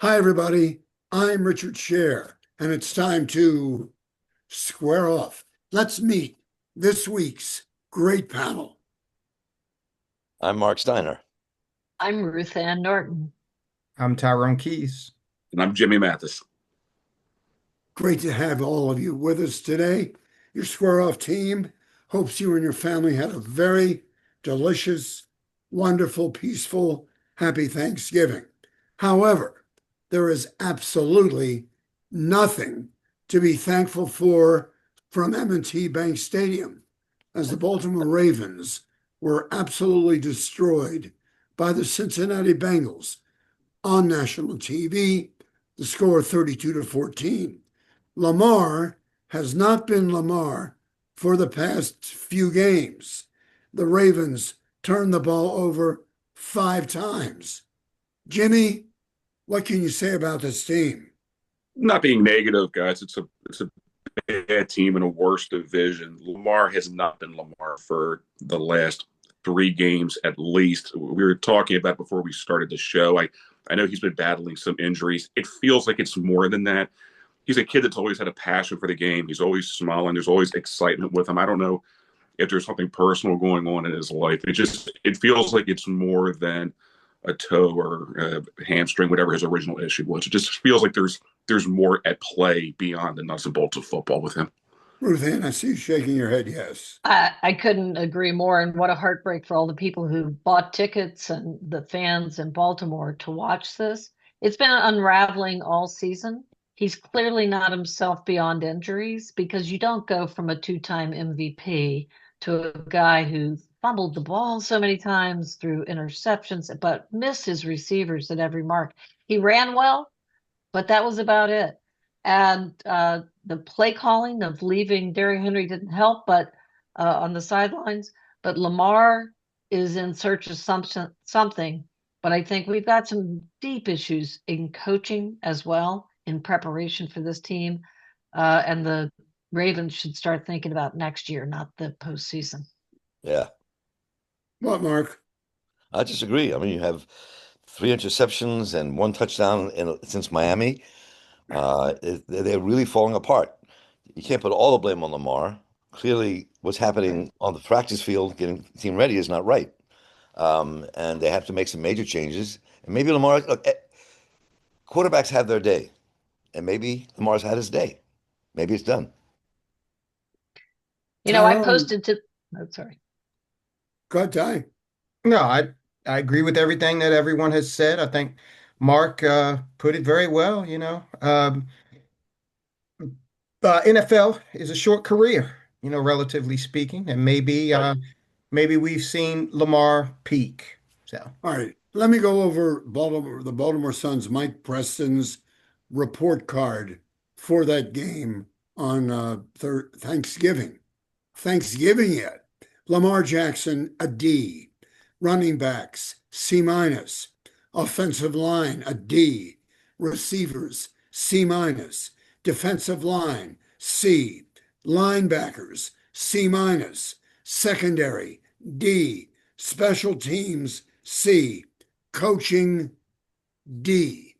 Hi, everybody. I'm Richard Sher, and it's time to square off. Let's meet this week's great panel. I'm Marc Steiner. I'm Ruth Ann Norton. I'm Tyrone Keys. And I'm Jimmy Mathis. Great to have all of you with us today. Your square off team hopes you and your family had a very delicious, wonderful, peaceful, happy Thanksgiving. However, there is absolutely nothing to be thankful for from M&T Bank Stadium, as the Baltimore Ravens were absolutely destroyed by the Cincinnati Bengals on national TV, the score 32-14. Lamar has not been Lamar for the past few games. The Ravens turned the ball over 5 times. Jimmy, what can you say about this team? Not being negative, guys, it's a bad team in a worse division. Lamar has not been Lamar for the last 3 games at least. We were talking about before we started the show. I know he's been battling some injuries. It feels like it's more than that. He's a kid that's always had a passion for the game. He's always smiling. There's always excitement with him. I don't know if there's something personal going on in his life. It feels like it's more than a toe or a hamstring, whatever his original issue was. It just feels like there's more at play beyond the nuts and bolts of football with him. Ruth Ann, I see you shaking your head, yes. I couldn't agree more. And what a heartbreak for all the people who bought tickets and the fans in Baltimore to watch this. It's been unraveling all season. He's clearly not himself beyond injuries, because you don't go from a two-time MVP to a guy who fumbled the ball so many times through interceptions, but missed his receivers at every mark. He ran well, but that was about it. And the play calling of leaving Derrick Henry didn't help, but on the sidelines. But Lamar is in search of something. But I think we've got some deep issues in coaching as well in preparation for this team. And the Ravens should start thinking about next year, not the postseason. Yeah, What, Marc? I disagree. I mean, you have 3 interceptions and 1 touchdown since Miami. They're really falling apart. You can't put all the blame on Lamar. Clearly, what's happening on the practice field, getting the team ready, is not right. And they have to make some major changes. And maybe Lamar, look, quarterbacks have their day, and maybe Lamar's had his day. Maybe it's done. I Tyrone, posted to, oh, sorry. go ahead, Ty. No, I agree with everything that everyone has said. I think Marc put it very well. NFL is a short career, relatively speaking, and maybe we've seen Lamar peak. So All right, let me go over the Baltimore Sun's Mike Preston's report card for that game on Thanksgiving. Thanksgiving yet? Lamar Jackson, a D. Running backs, C minus. Offensive line, a D. Receivers, C minus. Defensive line, C. Linebackers, C minus. Secondary, D. Special teams, C. Coaching, D.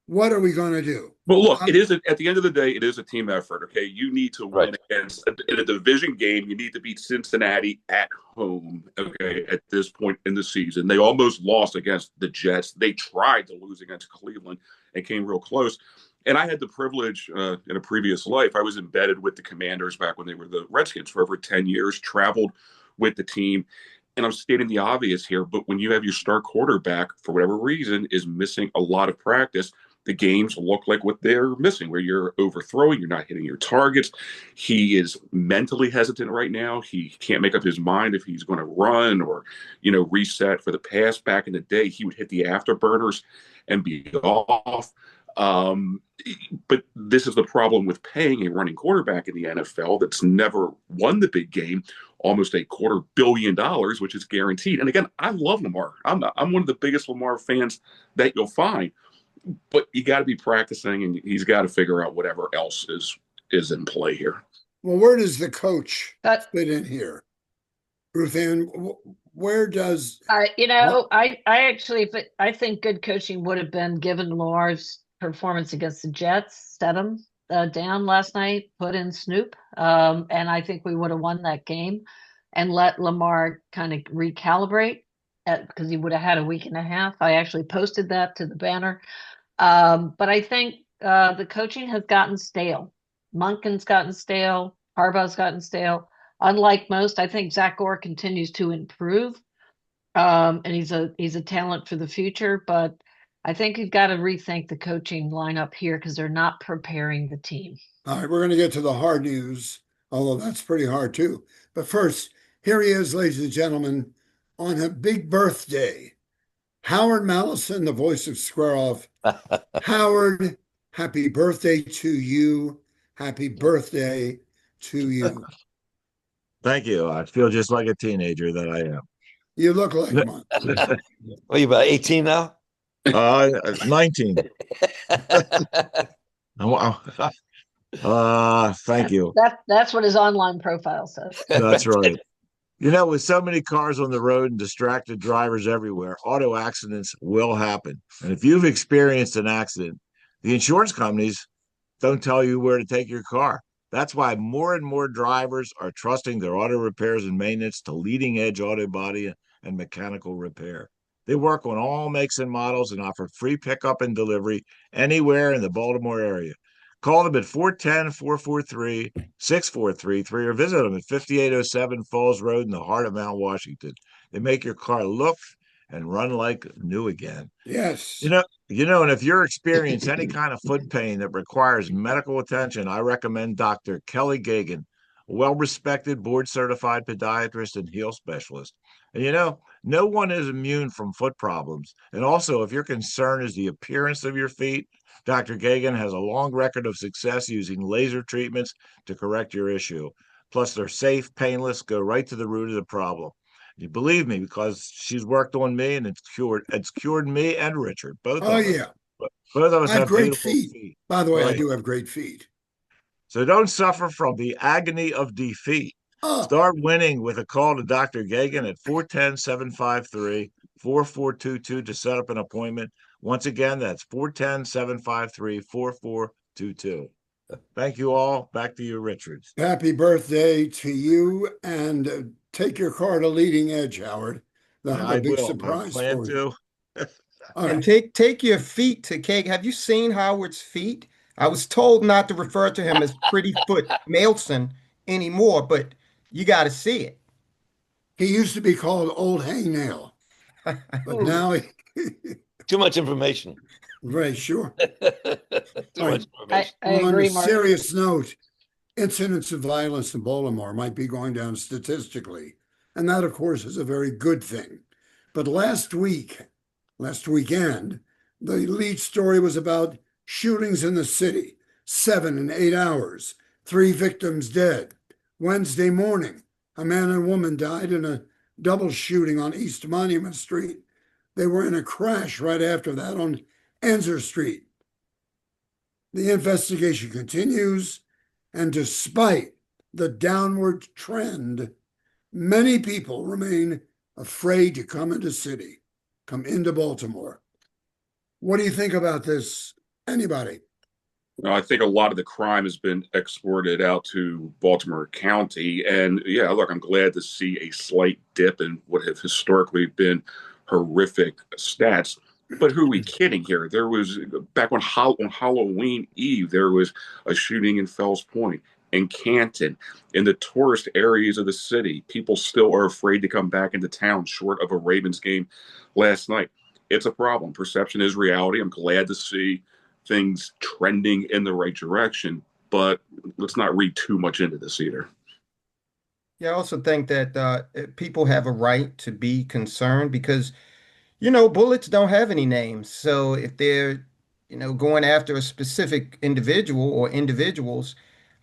What are we going to do? But look, at the end of the day, it is a team effort. Okay, you need to win Right. against in a division game. You need to beat Cincinnati at home. Okay, at this point in the season, they almost lost against the Jets. They tried to lose against Cleveland and came real close. And I had the privilege in a previous life. I was embedded with the Commanders back when they were the Redskins for over 10 years. Traveled with the team. And I'm stating the obvious here, but when you have your star quarterback, for whatever reason, is missing a lot of practice, the games look like what they're missing, where you're overthrowing, you're not hitting your targets. He is mentally hesitant right now. He can't make up his mind if he's going to run or, reset for the pass. Back in the day, he would hit the afterburners and be off. Um, but this is the problem with paying a running quarterback in the NFL that's never won the big game, almost $250 million, which is guaranteed. And again, I love Lamar. I'm one of the biggest Lamar fans that you'll find. But you got to be practicing, and he's got to figure out whatever else is in play here. Well, where does the coach That fit in here? Ruth Ann, where does I actually, I think good coaching would have been given Lamar's performance against the Jets, set him down last night, put in Snoop, and I think we would have won that game, and let Lamar kind of recalibrate because he would have had a week and a half. I actually posted that to the banner, but I think the coaching has gotten stale. Monken's gotten stale. Harbaugh's gotten stale. Unlike most, I think Zach Gore continues to improve. And he's a talent for the future, but I think you've got to rethink the coaching lineup here because they're not preparing the team. all right, we're going to get to the hard news, although that's pretty hard too. But first, here he is, ladies and gentlemen, on a big birthday. Howard Mallison, the voice of Square Off. Howard, happy birthday to you. Happy birthday to you. Thank you. I feel just like a teenager that I am. You look like one. Are you about 18 now? 19. Thank you. That's what his online profile says. That's right. You know, with so many cars on the road and distracted drivers everywhere, auto accidents will happen. And if you've experienced an accident, the insurance companies don't tell you where to take your car. That's why more and more drivers are trusting their auto repairs and maintenance to leading edge auto body and mechanical repair. They work on all makes and models and offer free pickup and delivery anywhere in the Baltimore area. Call them at 410-443-6433 or visit them at 5807 Falls Road in the heart of Mount Washington. They make your car look and run like new again. Yes. And if you're experiencing any kind of foot pain that requires medical attention, I recommend Dr. Kelly Gagan, a well-respected board-certified podiatrist and heel specialist. And no one is immune from foot problems. And also, if your concern is the appearance of your feet, Dr. Gagan has a long record of success using laser treatments to correct your issue. Plus, they're safe, painless, go right to the root of the problem. You believe me because she's worked on me and it's cured me and Richard, both of us. Yeah. Both of us I have great beautiful feet. By the way, I Right. do have great feet. So don't suffer from the agony of defeat. Oh, Start winning with a call to Dr. Gagan at 410-753-4422 to set up an appointment. Once again, that's 410-753-4422. Thank you all. Back to you, Richard. happy birthday to you. And take your car to Leading Edge, Howard. They'll have I a big will. I surprise plan for you. to. All And right. take your feet to Cake. Have you seen Howard's feet? I was told not to refer to him as Pretty Foot Mailson anymore, but you got to see it. He used to be called Old Hangnail, but now he, Too much information. right, sure. Too All much right. information. I On agree, a Mark. serious note, incidents of violence in Baltimore might be going down statistically, and that, of course, is a very good thing. But last weekend, the lead story was about shootings in the city, 7 in 8 hours, 3 victims dead. Wednesday morning, a man and woman died in a double shooting on East Monument Street. They were in a crash right after that on Enzer Street. The investigation continues, and despite the downward trend, many people remain afraid to come into Baltimore. What do you think about this? Anybody? I think a lot of the crime has been exported out to Baltimore County. And yeah, look, I'm glad to see a slight dip in what have historically been horrific stats. But who are we kidding here? There was, back on Halloween Eve, there was a shooting in Fells Point, in Canton, in the tourist areas of the city. People still are afraid to come back into town short of a Ravens game last night. It's a problem. Perception is reality. I'm glad to see things trending in the right direction, but let's not read too much into this either. Yeah, I also think that people have a right to be concerned because, bullets don't have any names. So if they're, going after a specific individual or individuals,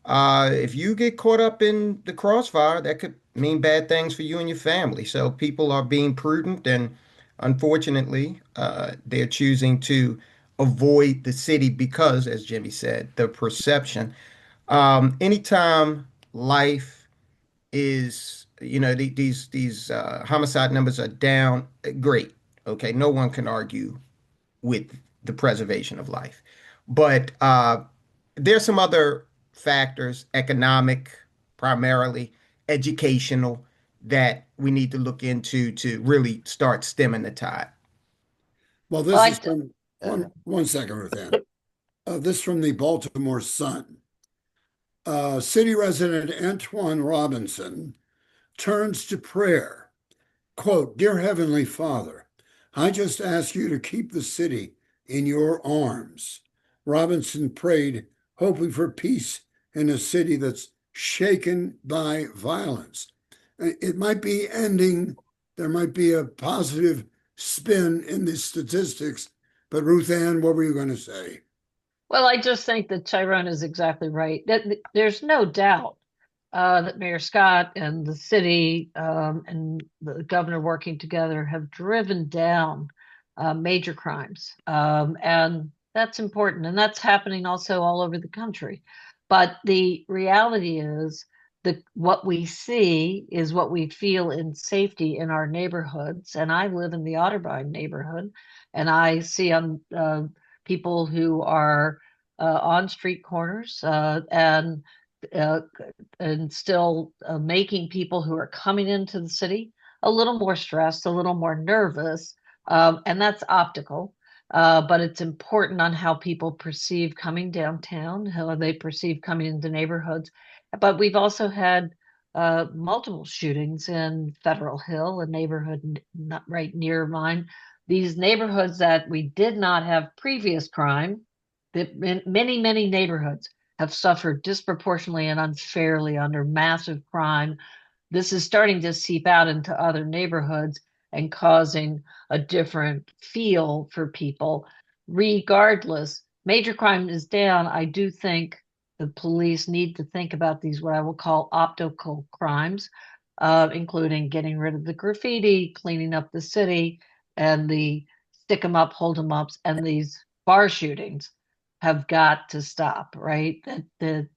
if you get caught up in the crossfire, that could mean bad things for you and your family. So people are being prudent, and unfortunately, they're choosing to avoid the city because, as Jimmy said, the perception. Anytime life is, these homicide numbers are down. Great. Okay, no one can argue with the preservation of life. But there's some other factors, economic, primarily, educational, that we need to look into to really start stemming the tide. Well, Well, this is from one second, Ruth Ann. This from the Baltimore Sun. City resident Antoine Robinson turns to prayer. Quote, Dear Heavenly Father, I just ask you to keep the city in your arms. Robinson prayed, hoping for peace in a city that's shaken by violence. It might be ending, there might be a positive spin in the statistics, but Ruth Ann, what were you going to say? well, I just think that Tyrone is exactly right. There's no doubt that Mayor Scott and the city and the governor working together have driven down major crimes. And that's important. And that's happening also all over the country. But the reality is that what we see is what we feel in safety in our neighborhoods. And I live in the Otterbein neighborhood, and I see on people who are on street corners uh, and still making people who are coming into the city a little more stressed, a little more nervous, and that's optical. But it's important on how people perceive coming downtown, how they perceive coming into neighborhoods. But we've also had multiple shootings in Federal Hill, a neighborhood not right near mine. These neighborhoods that we did not have previous crime, that many neighborhoods have suffered disproportionately and unfairly under massive crime. This is starting to seep out into other neighborhoods and causing a different feel for people. Regardless, major crime is down. I do think the police need to think about these, what I will call optical crimes, including getting rid of the graffiti, cleaning up the city, and the stick 'em up, hold 'em ups, and these bar shootings have got to stop, right?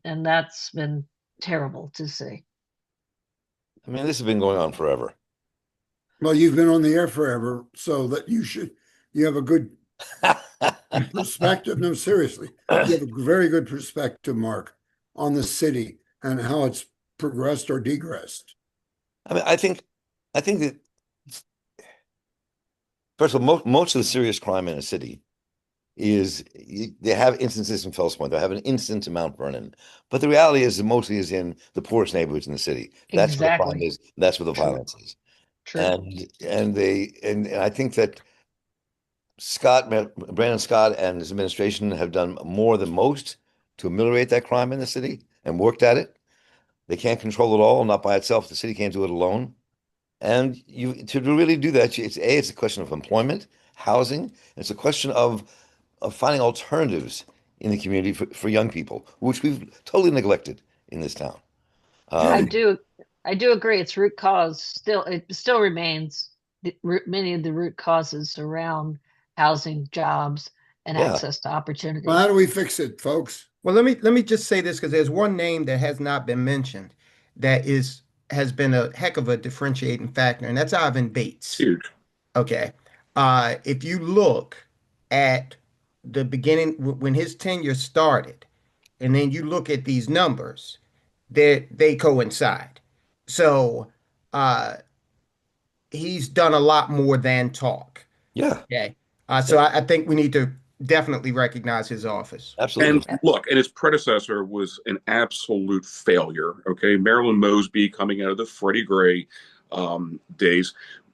And that's been terrible to see. I mean, this has been going on forever. Well, you've been on the air forever, so that you have a good perspective. No, seriously, you have a very good perspective, Marc, on the city and how it's progressed or degressed. I mean, I think that first of all, most of the serious crime in a city is they have instances in Fells Point, they have an instance in Mount Vernon, but the reality is it mostly is in the poorest neighborhoods in the city. That's where the crime Exactly. is. That's where the violence is. True. And I think that Brandon Scott and his administration have done more than most to ameliorate that crime in the city and worked at it. They can't control it all, not by itself. The city can't do it alone. And you to really do that, it's a question of employment, housing. It's a question of finding alternatives in the community for young people, which we've totally neglected in this town. I Um, do I do agree. Its root cause it still remains many of the root causes around housing, jobs, and yeah, access to Well, opportunities. how do we fix it, folks? Well, let me just say this because there's one name that has not been mentioned that has been a heck of a differentiating factor, and that's Ivan Bates. Huge. Okay. If you look at the beginning when his tenure started, and then you look at these numbers, they coincide. So uh, he's done a lot more than talk. yeah, Okay. So I think we need to definitely recognize his office. And absolutely. look, and his predecessor was an absolute failure. Okay, Marilyn Mosby coming out of the Freddie Gray days.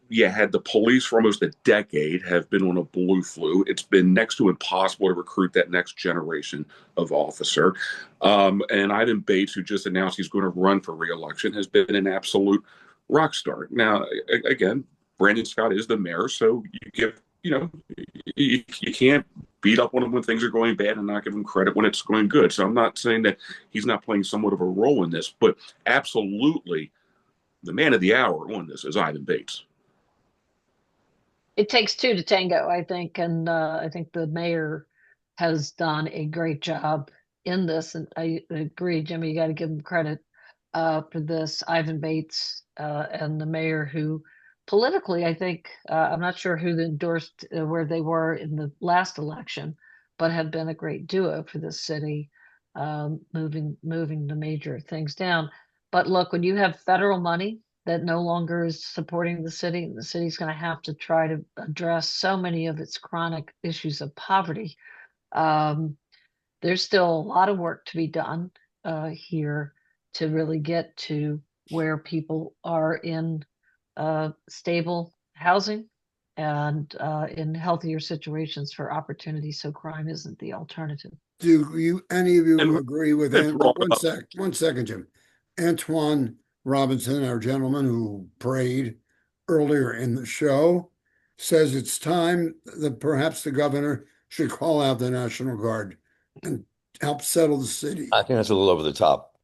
You had the police for almost a decade have been on a blue flu. It's been next to impossible to recruit that next generation of officer. And Ivan Bates, who just announced he's going to run for reelection, has been an absolute rock star. Now, again, Brandon Scott is the mayor, so you give, you can't beat up on him when things are going bad and not give him credit when it's going good. So I'm not saying that he's not playing somewhat of a role in this, but absolutely the man of the hour on this is Ivan Bates. It takes two to tango, I think, and I think the mayor has done a great job in this. And I agree, Jimmy, you got to give him credit for this. Ivan Bates and the mayor who politically, I think, I'm not sure who endorsed where they were in the last election, but have been a great duo for this city, moving the major things down. But look, when you have federal money that no longer is supporting the city, and the city's going to have to try to address so many of its chronic issues of poverty. There's still a lot of work to be done here to really get to where people are in stable housing and in healthier situations for opportunity, so crime isn't the alternative. Do any of you And agree with it brought up- one second, Jim. Antoine Robinson, our gentleman who prayed earlier in the show, says it's time that perhaps the governor should call out the National Guard and help settle the city. I think that's a little over the top.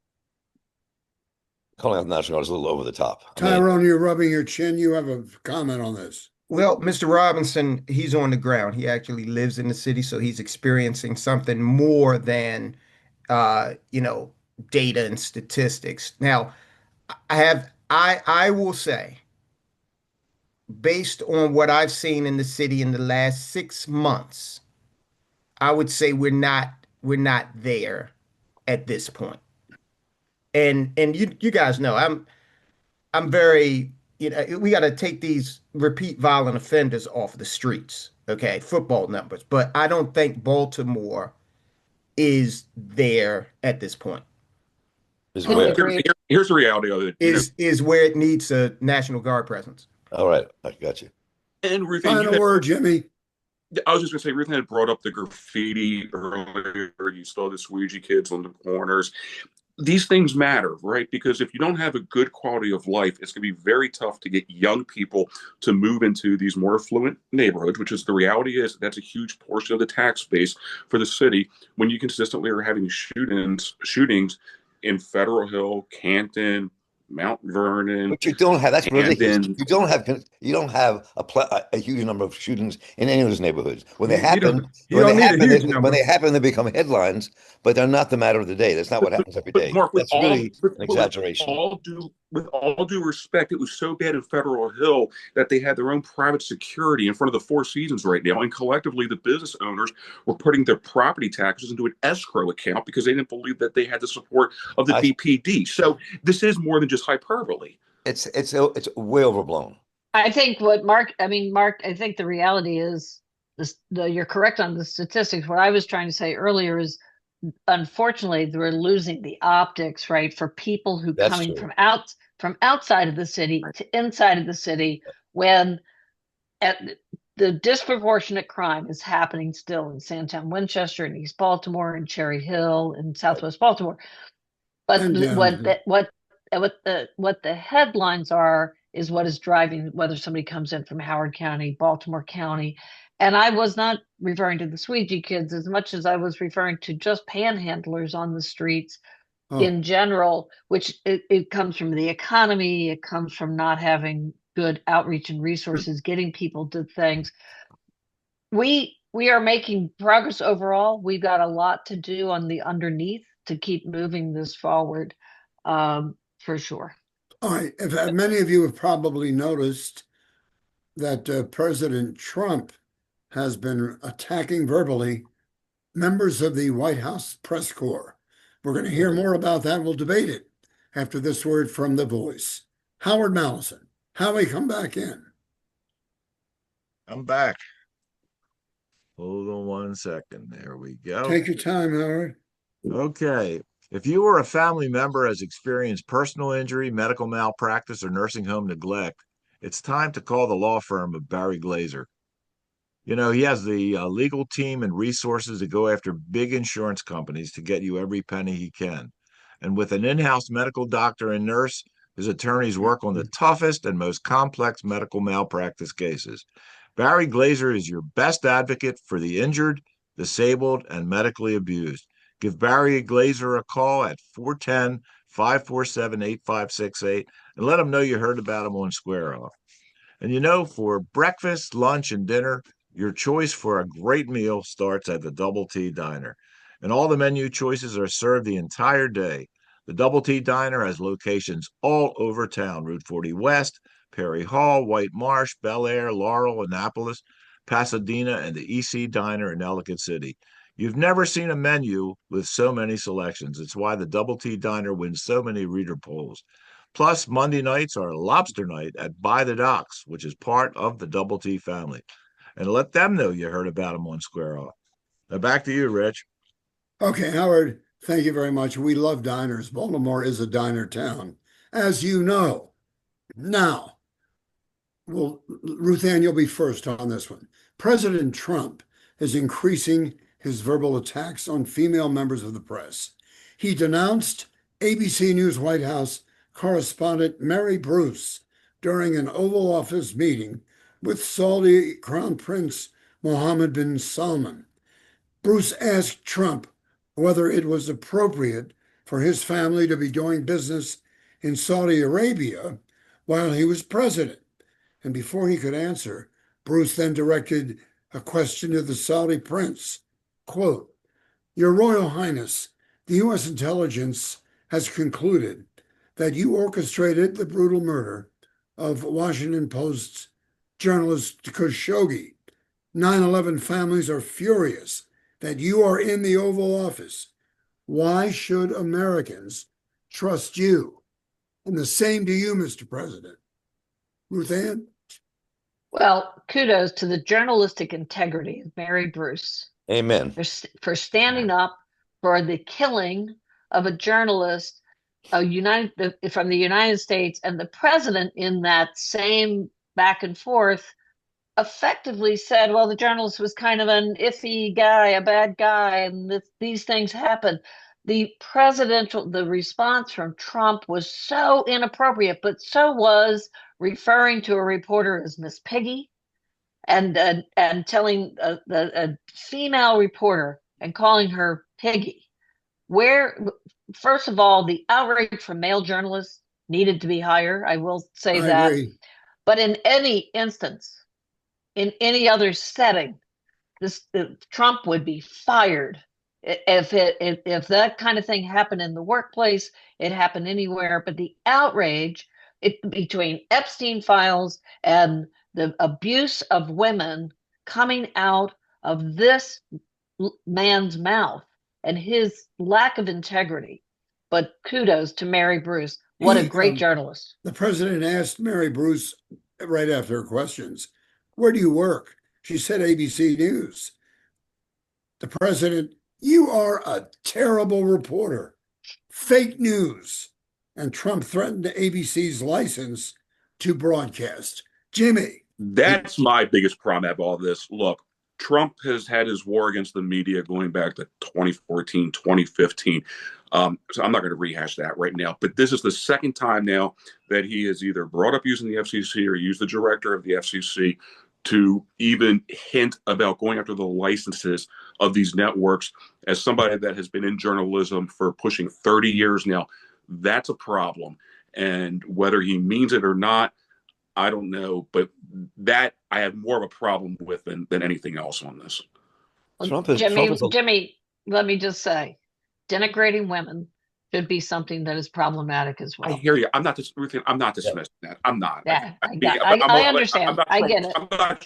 Calling out the National Guard is a little over the top. Tyrone, you're rubbing your chin. You have a comment on this. Well, Mr. Robinson, he's on the ground. He actually lives in the city, so he's experiencing something more than, data and statistics. Now, I will say, based on what I've seen in the city in the last 6 months, I would say we're not there at this point. And you guys know I'm very, we got to take these repeat violent offenders off the streets, okay? Football numbers. But I don't think Baltimore is there at this point. Is Couldn't where? agree. Here's the reality of it. Is where it needs a National Guard presence. All right, I got you. And Ruth, and Final word, Jimmy. I was just going to say, Ruth had brought up the graffiti earlier. You saw the squeegee kids on the corners. These things matter, right? Because if you don't have a good quality of life, it's going to be very tough to get young people to move into these more affluent neighborhoods, which is the reality is that's a huge portion of the tax base for the city when you consistently are having shootings in Federal Hill, Canton, Mount Vernon. But you don't have, that's And ridiculous. then- You don't have a huge number of shootings in any of those neighborhoods. When they You happen, don't need a huge number. when they happen, they become headlines, but they're not the matter of the day. That's not what happens every day. Marc, That's really an exaggeration. With all due respect, it was so bad in Federal Hill that they had their own private security in front of the Four Seasons right now. And collectively, the business owners were putting their property taxes into an escrow account because they didn't believe that they had the support of the DPD. So this is more than just hyperbole. It's way overblown. I think Marc, I think the reality is this, you're correct on the statistics. What I was trying to say earlier is, unfortunately, we're losing the optics, right, for people who That's coming true. from outside of the city to inside of the city, when the disproportionate crime is happening still in Sandtown, Winchester, and East Baltimore, and Cherry Hill, and Southwest Baltimore. But And what the headlines are is what is driving whether somebody comes in from Howard County, Baltimore County. And I was not referring to the squeegee kids as much as I was referring to just panhandlers on the streets in general, which it comes from the economy. It comes from not having good outreach and resources, getting people to things. We are making progress overall. We've got a lot to do on the underneath to keep moving this forward, for sure. All right. Many of you have probably noticed that President Trump has been attacking verbally members of the White House press corps. We're going to hear more about that. We'll debate it after this word from the voice. Howard Mallison. Howie, come back in. I'm back. Hold on 1 second. There we go. Take your time, Howard. Okay. If you or a family member has experienced personal injury, medical malpractice, or nursing home neglect, it's time to call the law firm of Barry Glazer. You know, he has the legal team and resources to go after big insurance companies to get you every penny he can. And with an in-house medical doctor and nurse, his attorneys work on the toughest and most complex medical malpractice cases. Barry Glazer is your best advocate for the injured, disabled, and medically abused. Give Barry Glazer a call at 410-547-8568 and let him know you heard about him on Square Off. And you know, for breakfast, lunch, and dinner, your choice for a great meal starts at the Double T Diner. And all the menu choices are served the entire day. The Double T Diner has locations all over town: Route 40 West, Perry Hall, White Marsh, Bel Air, Laurel, Annapolis, Pasadena, and the EC Diner in Ellicott City. You've never seen a menu with so many selections. It's why the Double T Diner wins so many reader polls. Plus, Monday nights are lobster night at By the Docks, which is part of the Double T family. And let them know you heard about them on Square Off. Now back to you, Rich. Okay, Howard, thank you very much. We love diners. Baltimore is a diner town, as you know. Now, well, Ruth Ann, you'll be first on this one. President Trump is increasing his verbal attacks on female members of the press. He denounced ABC News White House correspondent Mary Bruce during an Oval Office meeting with Saudi Crown Prince Mohammed bin Salman. Bruce asked Trump whether it was appropriate for his family to be doing business in Saudi Arabia while he was president. And before he could answer, Bruce then directed a question to the Saudi prince. Quote, "Your Royal Highness, the U.S. intelligence has concluded that you orchestrated the brutal murder of Washington Post's journalist Khashoggi. 9/11 families are furious that you are in the Oval Office. Why should Americans trust you?" And the same to you, Mr. President. Ruth Ann? Well, kudos to the journalistic integrity of Mary Bruce Amen. for standing up for the killing of a journalist from the United States, and the president in that same back and forth effectively said, well, the journalist was kind of an iffy guy, a bad guy, and these things happen. The response from Trump was so inappropriate, but so was referring to a reporter as Miss Piggy and telling a female reporter and calling her Piggy. First of all, the outrage from male journalists needed to be higher. I will say that. Agree. But in any instance, in any other setting, Trump would be fired. If that kind of thing happened in the workplace, it happened anywhere. But the outrage between Epstein files and the abuse of women coming out of this man's mouth and his lack of integrity. But kudos to Mary Bruce. What a great journalist. The president asked Mary Bruce right after her questions, "Where do you work?" She said ABC News. The president, "You are a terrible reporter. Fake news." And Trump threatened ABC's license to broadcast. Jimmy. That's my biggest problem of all this. Look, Trump has had his war against the media going back to 2014, 2015. So I'm not going to rehash that right now. But this is the second time now that he has either brought up using the FCC or used the director of the FCC to even hint about going after the licenses of these networks. As somebody that has been in journalism for pushing 30 years now, that's a problem. And whether he means it or not, I don't know. But that I have more of a problem with than anything else on this. Jimmy, let me just say, denigrating women should be something that is problematic as well. I hear you. I'm not dismissing that. I'm not. Yeah, I understand. I get it. I'm not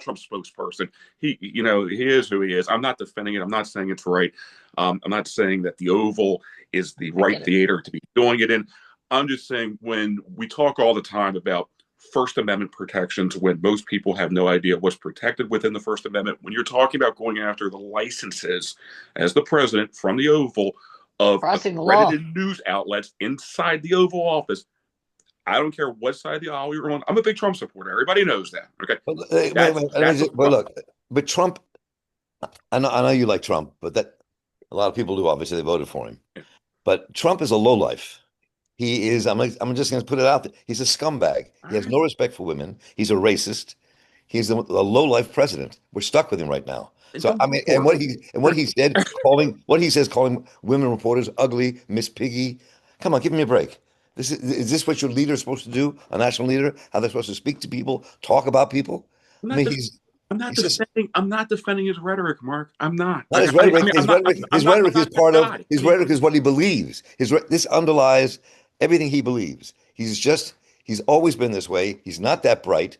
Trump's spokesperson. He is who he is. I'm not defending it. I'm not saying it's right. I'm not saying that the Oval is the right theater to be doing it in. I'm just saying when we talk all the time about First Amendment protections, when most people have no idea what's protected within the First Amendment, when you're talking about going after the licenses as the president from the Oval of accredited news outlets inside the Oval Office, I don't care what side of the aisle you're on. I'm a big Trump supporter. Everybody knows that. Okay. But Trump, I know you like Trump, but that a lot of people do. Obviously, they voted for him. Yeah. But Trump is a lowlife. He is. I'm just going to put it out there. He's a scumbag. He has no respect for women. He's a racist. He's a lowlife president. We're stuck with him right now. So I mean, and what he said, calling women reporters ugly, Miss Piggy. Come on, give me a break. Is this what your leader is supposed to do? A national leader? How they're supposed to speak to people, talk about people? It's just I'm not defending his rhetoric, Mark. I'm not. not his rhetoric. I'm not. His I'm rhetoric is not part that of guy. his rhetoric is what he believes. This underlies everything he believes. He's always been this way. He's not that bright,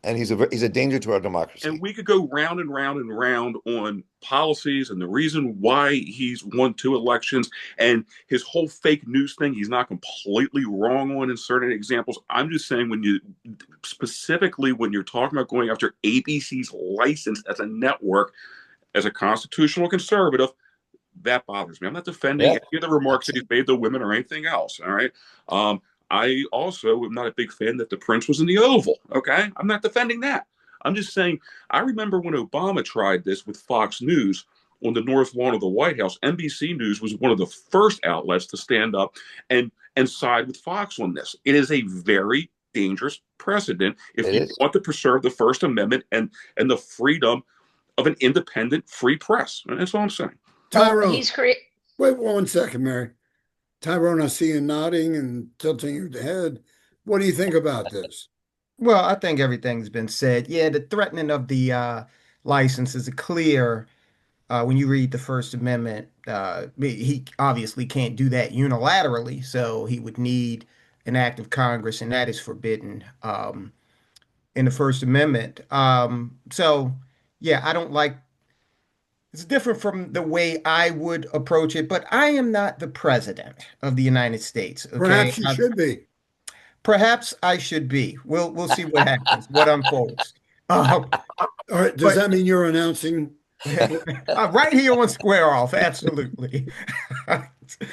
and he's a danger to our And democracy. we could go round and round and round on policies and the reason why he's won 2 elections and his whole fake news thing. He's not completely wrong on in certain examples. I'm just saying when you're talking about going after ABC's license as a network, as a constitutional conservative, that bothers me. I'm not defending Yeah, any of the remarks that he's made to women or anything else. All right. I also am not a big fan that the prince was in the Oval. Okay. I'm not defending that. I'm just saying, I remember when Obama tried this with Fox News on the North Lawn of the White House. NBC News was one of the first outlets to stand up and side with Fox on this. It is a very dangerous precedent if it you is. want to preserve the First Amendment and the freedom of an independent, free press. And that's all I'm saying. Tyrone, He's created. wait 1 second, Mary. Tyrone, I see you nodding and tilting your head. What do you think about this? Well, I think everything's been said. Yeah, the threatening of the license is clear when you read the First Amendment. He obviously can't do that unilaterally, so he would need an act of Congress, and that is forbidden in the First Amendment. So, yeah, I don't like. It's different from the way I would approach it, but I am not the president of the United States. Okay, Perhaps you should be. perhaps I should be. We'll see what happens, what unfolds. Uh, All right. Does but that mean you're announcing? right here on Square Off, absolutely.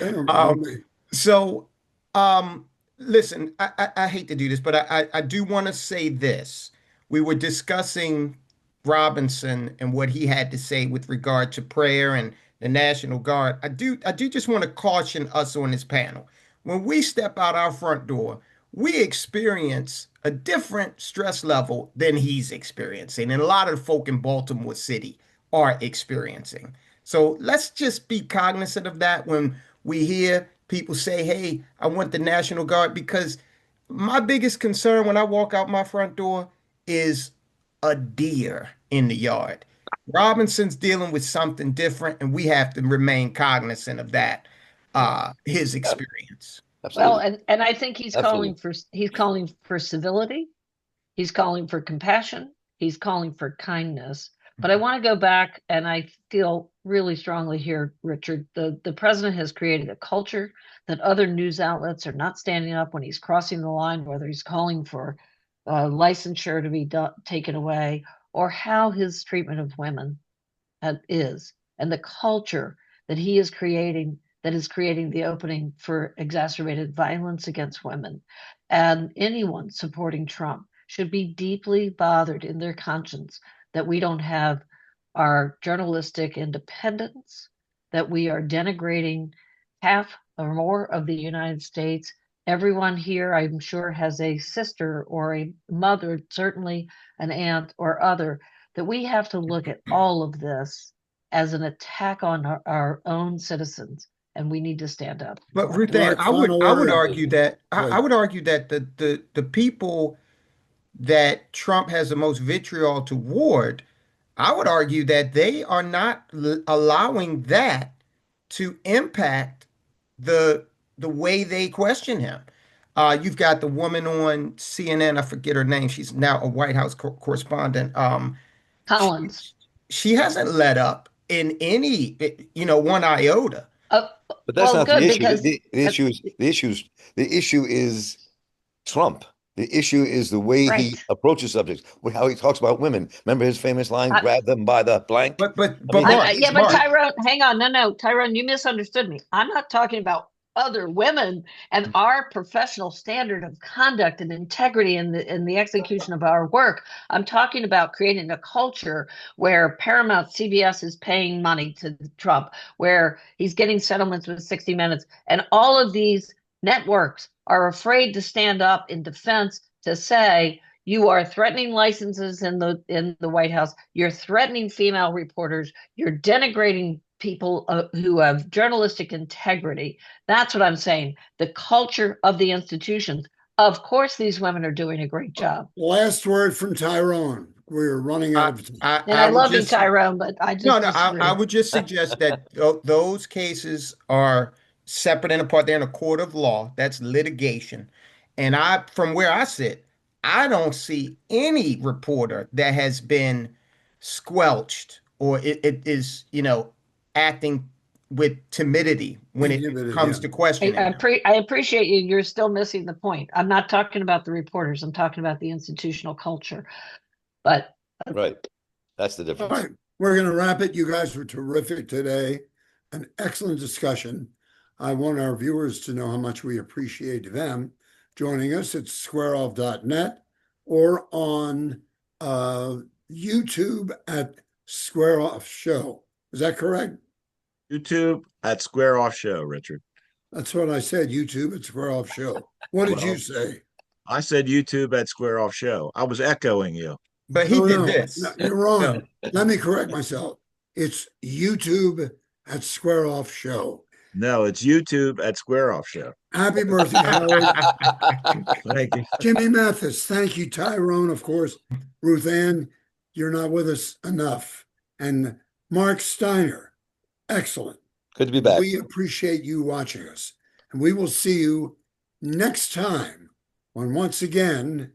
Damn, Um, me. so, um, listen, I hate to do this, but I do want to say this. We were discussing Robinson and what he had to say with regard to prayer and the National Guard. I do just want to caution us on this panel. When we step out our front door, we experience a different stress level than he's experiencing, and a lot of the folk in Baltimore City are experiencing. So let's just be cognizant of that when we hear people say, hey, I want the National Guard, because my biggest concern when I walk out my front door is a deer in the yard. Robinson's dealing with something different, and we have to remain cognizant of that, his experience. Well, Absolutely. and I think he's calling Absolutely. for civility. He's calling for compassion. He's calling for kindness. But I want to go back, and I feel really strongly here, Richard. The president has created a culture that other news outlets are not standing up when he's crossing the line, whether he's calling for licensure to be taken away, or how his treatment of women is, and the culture that he is creating, that is creating the opening for exacerbated violence against women. And anyone supporting Trump should be deeply bothered in their conscience that we don't have our journalistic independence, that we are denigrating half or more of the United States. Everyone here, I'm sure, has a sister or a mother, certainly an aunt or other, that we have to look at all of this as an attack on our own citizens, and we need to stand up. But Ruth Ann, Mark, final I would word. argue that I Good. would argue that the people that Trump has the most vitriol toward, I would argue that they are not allowing that to impact the the way they question him. You've got the woman on CNN, I forget her name. She's now a White House correspondent. She, Collins. she hasn't let up in any, one iota. Uh, But that's well, not the good issue. because The issue is Trump. The issue is the way he right. approaches subjects, how he talks about women. Remember his famous line, grab them by the blank? But I, Mark, yeah, but Mark, Tyrone, hang on. No, Tyrone, you misunderstood me. I'm not talking about other women and our professional standard of conduct and integrity in the execution of our work. I'm talking about creating a culture where Paramount CBS is paying money to Trump, where he's getting settlements with 60 Minutes, and all of these networks are afraid to stand up in defense to say, you are threatening licenses in the White House. You're threatening female reporters. You're denigrating people who have journalistic integrity. That's what I'm saying. The culture of the institutions. Of course, these women are doing a great job. Last word from Tyrone. we're running out of time. And I would love you, just Tyrone, but I just no, disagree. I would just suggest that those cases are separate and apart. They're in a court of law. That's litigation. And from where I sit, I don't see any reporter that has been squelched or it is, acting with timidity when it Inhibited, comes yeah. to questioning them. I appreciate you. You're still missing the point. I'm not talking about the reporters. I'm talking about the institutional culture. But Right. That's the All difference. right, we're going to wrap it. You guys were terrific today. An excellent discussion. I want our viewers to know how much we appreciate them joining us at squareoff.net or on YouTube at Square Off Show. Is that correct? YouTube at Square Off Show, Richard. That's what I said, YouTube at Square Off Show. What did you Well, say? I said YouTube at Square Off Show. I was echoing you. But he did this. No, you're wrong. Let me correct myself. It's YouTube at Square Off Show. No, it's YouTube at Square Off Show. Happy birthday, Howard. Thank you. Jimmy Mathis, thank you. Tyrone, of course. Ruth Ann, you're not with us enough. And Marc Steiner, excellent. Good to be back. We appreciate you watching us. And we will see you next time when once again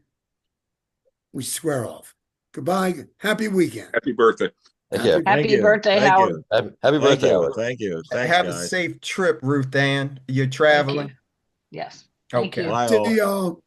we square off. Goodbye. Happy weekend. Happy birthday. Thank you. happy birthday, Thank Howard. you. Happy Thank birthday, you. Howard. Thank you. Thanks, Have a guys. safe trip, Ruth Ann. You're Thank traveling. you. Yes. Thank Okay. you. Bye, See all. y'all.